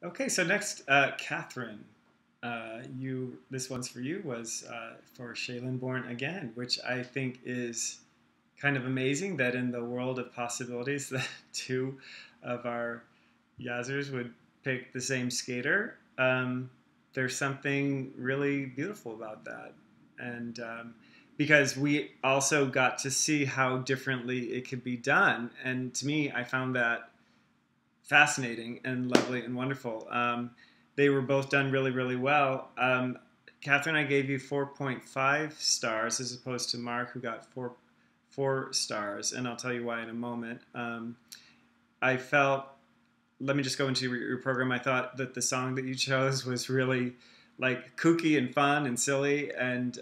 Okay, so next, Catherine, this one's for you, was for Shaylin Born Again, which I think is kind of amazing that in the world of possibilities that two of our Yazers would pick the same skater. There's something really beautiful about that. And because we also got to see how differently it could be done. And to me, I found that fascinating and lovely and wonderful. They were both done really, really well. Catherine, I gave you 4.5 stars as opposed to Mark, who got four stars, and I'll tell you why in a moment. I felt, let me just go into your program. I thought that the song that you chose was really like kooky and fun and silly, and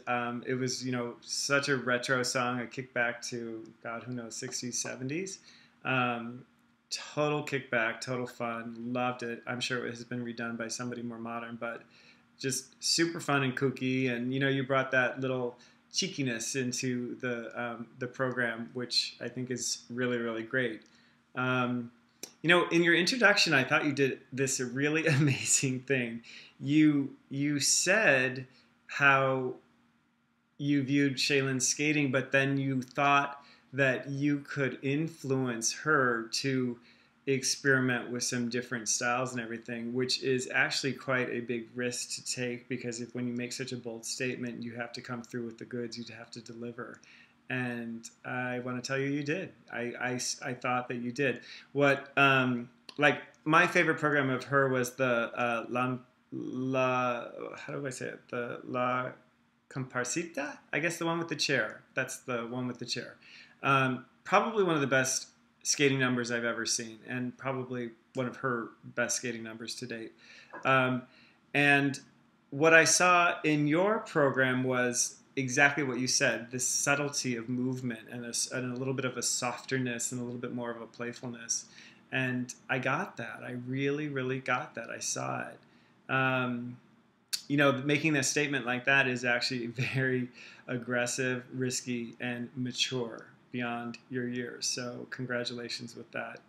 it was, such a retro song, a kickback to, God, who knows, 60s, 70s. Total kickback, total fun, loved it. I'm sure it has been redone by somebody more modern, but just super fun and kooky. And you brought that little cheekiness into the program, which I think is really, really great. In your introduction, I thought you did this really amazing thing. You said how you viewed Shaylin's skating, but then you thought that you could influence her to experiment with some different styles and everything, which is actually quite a big risk to take, because when you make such a bold statement, you have to come through with the goods, you have to deliver. And I want to tell you, you did. I thought that you did. Like my favorite program of her was the how do I say it? The La Comparsita? I guess the one with the chair. That's the one with the chair. Probably one of the best skating numbers I've ever seen, and probably one of her best skating numbers to date. And what I saw in your program was exactly what you said, this subtlety of movement and a little bit of a softerness and a little bit more of a playfulness. And I got that. I really, really got that. I saw it. Making a statement like that is actually very aggressive, risky, and mature beyond your years. So congratulations with that.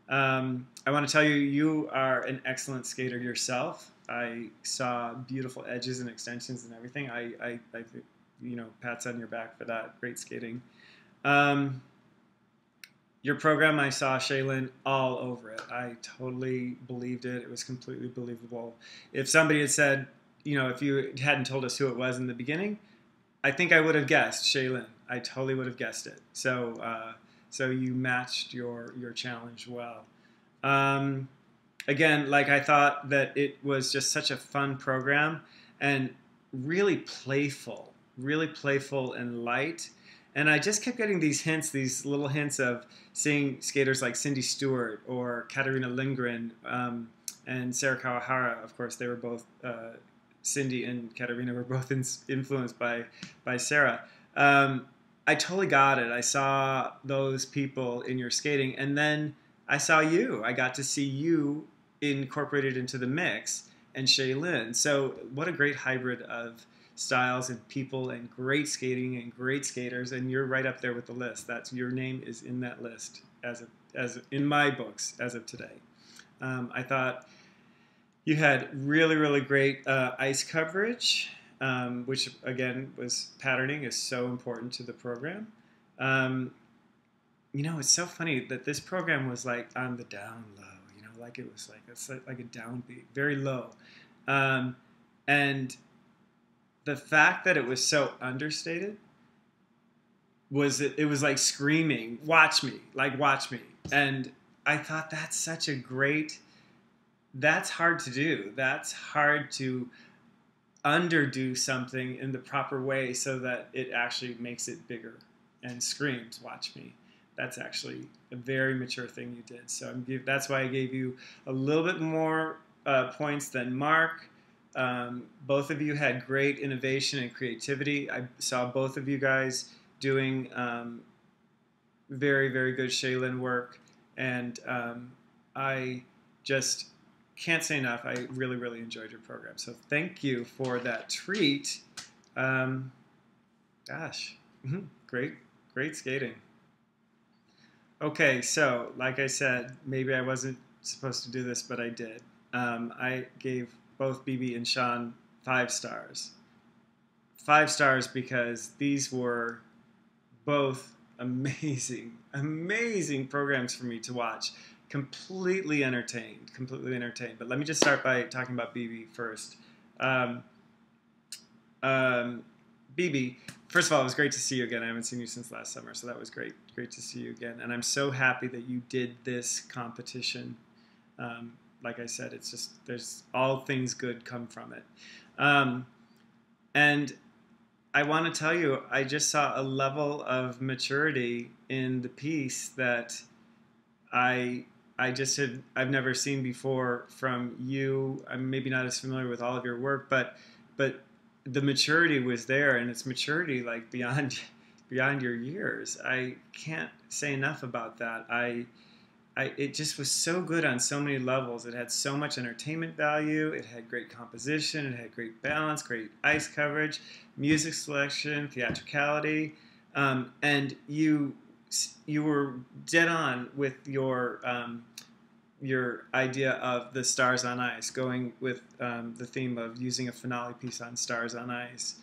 I want to tell you, you are an excellent skater yourself. I saw beautiful edges and extensions and everything. I pats on your back for that. Great skating. Your program, I saw Shaylin all over it. I totally believed it. It was completely believable. If somebody had said, if you hadn't told us who it was in the beginning, I think I would have guessed Shaylin. I totally would have guessed it. So you matched your challenge well. Again, like I thought that it was just such a fun program and really playful and light. And I just kept getting these little hints of seeing skaters like Cindy Stewart or Katarina Lindgren and Sarah Kawahara. Of course, they were both, Cindy and Katarina were both influenced by Sarah. I totally got it. I saw those people in your skating, and then I saw you. I got to see you incorporated into the mix, and Shaylin. So what a great hybrid of styles and people and great skating and great skaters, and you're right up there with the list. Your name is in that list as in my books as of today. I thought you had really, really great ice coverage, which again patterning is so important to the program. It's so funny that this program was like on the down low. Like it was like a downbeat, very low, and the fact that it was so understated it was like screaming, watch me, and I thought that's hard to do. That's hard to underdo something in the proper way so that it actually makes it bigger and screams, watch me. That's actually a very mature thing you did. So that's why I gave you a little bit more points than Mark. Both of you had great innovation and creativity. I saw both of you guys doing very, very good Shaylin work, and I just can't say enough. I really, really enjoyed your program. So thank you for that treat. Gosh, great skating. Okay, so like I said, maybe I wasn't supposed to do this, but I did. I gave both BB and Sean 5 stars. 5 stars because these were both amazing, amazing programs for me to watch. Completely entertained, completely entertained. But let me just start by talking about BB first. Um, BB, first of all, it was great to see you again. I haven't seen you since last summer, so that was great. Great to see you again. And I'm so happy that you did this competition. Um, like I said, it's just, there's all things good come from it. And I want to tell you, I just saw a level of maturity in the piece that I I've never seen before from you. I'm maybe not as familiar with all of your work, but the maturity was there, and it's maturity like beyond beyond your years. I can't say enough about that. It just was so good on so many levels. It had so much entertainment value. It had great composition. It had great balance, great ice coverage, music selection, theatricality, and you were dead on with your idea of the Stars on Ice, going with the theme of using a finale piece on Stars on Ice.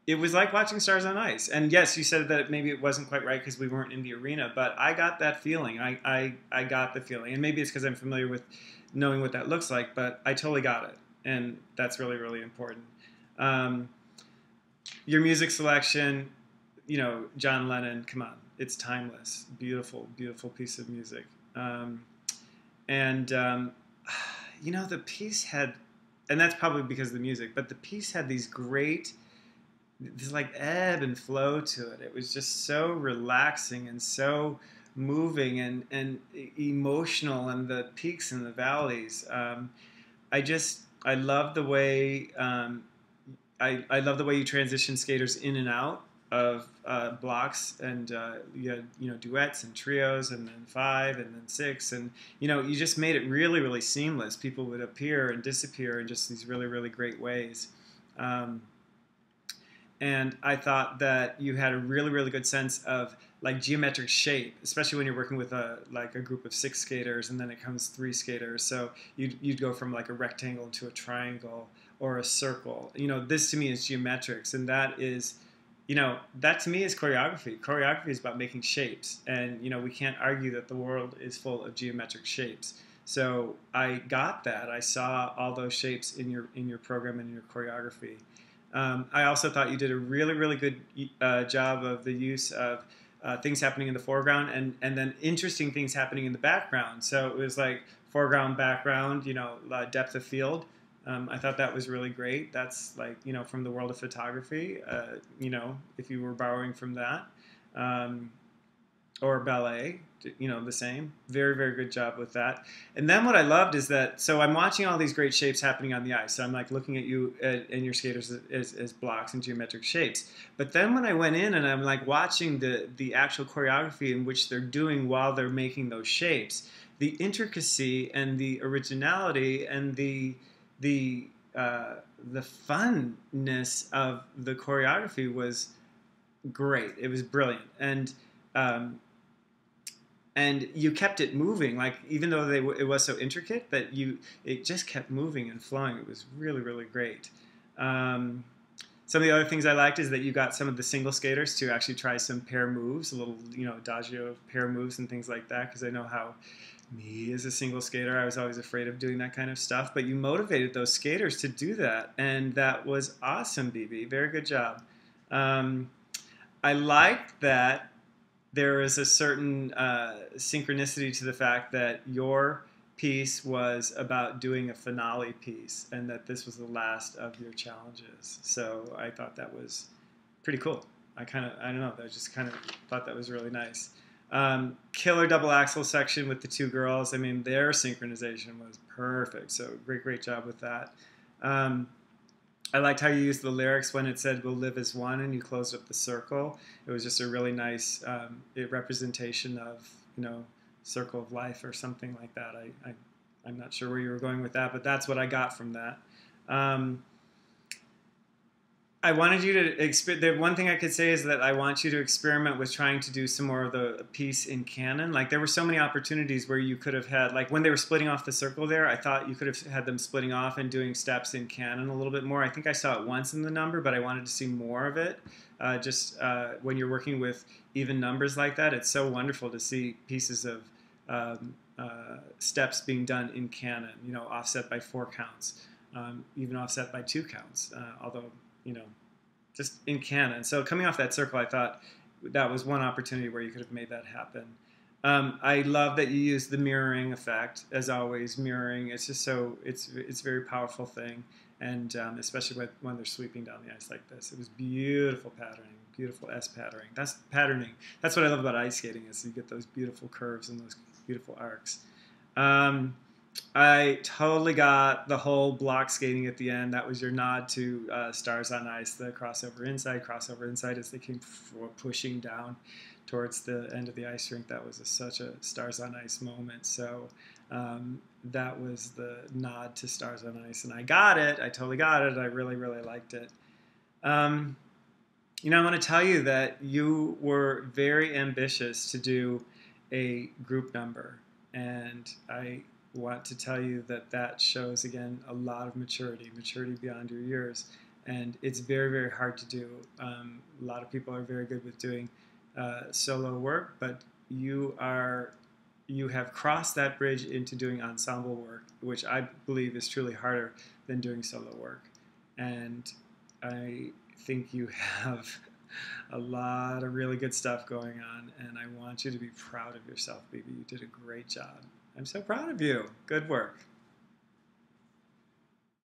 It was like watching Stars on Ice. And yes, you said that maybe it wasn't quite right because we weren't in the arena, but I got that feeling. I got the feeling. And maybe it's because I'm familiar with knowing what that looks like, but I totally got it. And that's really, really important. Um, your music selection, John Lennon, come on. It's timeless. Beautiful, beautiful piece of music. And, the piece had, and that's probably because of the music, but the piece had these great, this like ebb and flow to it. It was just so relaxing and so moving and emotional, and the peaks and the valleys. I love the way I love the way you transition skaters in and out of blocks, and you had duets and trios, and then 5 and then 6, and you just made it really, really seamless. People would appear and disappear in just these really, really great ways. And I thought that you had a really, really good sense of like geometric shape, especially when you're working with a group of 6 skaters, and then it comes 3 skaters. So you'd go from like a rectangle to a triangle or a circle. This to me is geometrics, and that is, that to me is choreography. Choreography is about making shapes, and we can't argue that the world is full of geometric shapes. So I got that. I saw all those shapes in your program and in your choreography. I also thought you did a really, really good job of the use of things happening in the foreground and then interesting things happening in the background. So it was like foreground, background, depth of field. I thought that was really great. That's like, from the world of photography, if you were borrowing from that. Or ballet, the same. Very, very good job with that. And then what I loved is that, so I'm watching all these great shapes happening on the ice. So I'm like looking at you and your skaters as blocks and geometric shapes. But then when I went in and I'm like watching the actual choreography in which they're doing while they're making those shapes, the intricacy and the originality and the funness of the choreography was great. It was brilliant. And you kept it moving, like even though it was so intricate, that it just kept moving and flowing. It was really, really great. Some of the other things I liked is that you got some of the single skaters to actually try some pair moves, a little adagio pair moves and things like that, because I know how me as a single skater, I was always afraid of doing that kind of stuff. But you motivated those skaters to do that, and that was awesome, BB. Very good job. I liked that there is a certain synchronicity to the fact that your piece was about doing a finale piece, and that this was the last of your challenges. So I thought that was pretty cool. I don't know, I just kind of thought that was really nice. Killer double axel section with the 2 girls. I mean, their synchronization was perfect. So great job with that. I liked how you used the lyrics when it said "We'll live as one" and you closed up the circle. It was just a really nice representation of circle of life or something like that. I'm not sure where you were going with that, but that's what I got from that. I wanted you to the one thing I could say is that I want you to experiment with trying to do some more of the piece in canon. Like there were so many opportunities where you could have had, like when they were splitting off the circle there, I thought you could have had them splitting off and doing steps in canon a little bit more. I think I saw it once in the number, but I wanted to see more of it. When you're working with even numbers like that, it's so wonderful to see pieces of steps being done in canon, you know, offset by 4 counts, even offset by 2 counts, although you know, just in canon. So coming off that circle, I thought that was one opportunity where you could have made that happen. I love that you use the mirroring effect, as always. Mirroring, it's just so it's a very powerful thing, and especially when they're sweeping down the ice like this, it was beautiful patterning, beautiful S patterning. That's patterning. That's what I love about ice skating is you get those beautiful curves and those beautiful arcs. Um, I totally got the whole block skating at the end. That was your nod to Stars on Ice, the crossover inside as they came pushing down towards the end of the ice rink. That was such a Stars on Ice moment. So that was the nod to Stars on Ice, and I got it. I totally got it. I really, really liked it. Um, you know, I want to tell you that you were very ambitious to do a group number, and I want to tell you that that shows again a lot of maturity beyond your years, and it's very, very hard to do. A lot of people are very good with doing solo work, but you have crossed that bridge into doing ensemble work, which I believe is truly harder than doing solo work, and I think you have a lot of really good stuff going on, and I want you to be proud of yourself, baby. You did a great job. I'm so proud of you. Good work.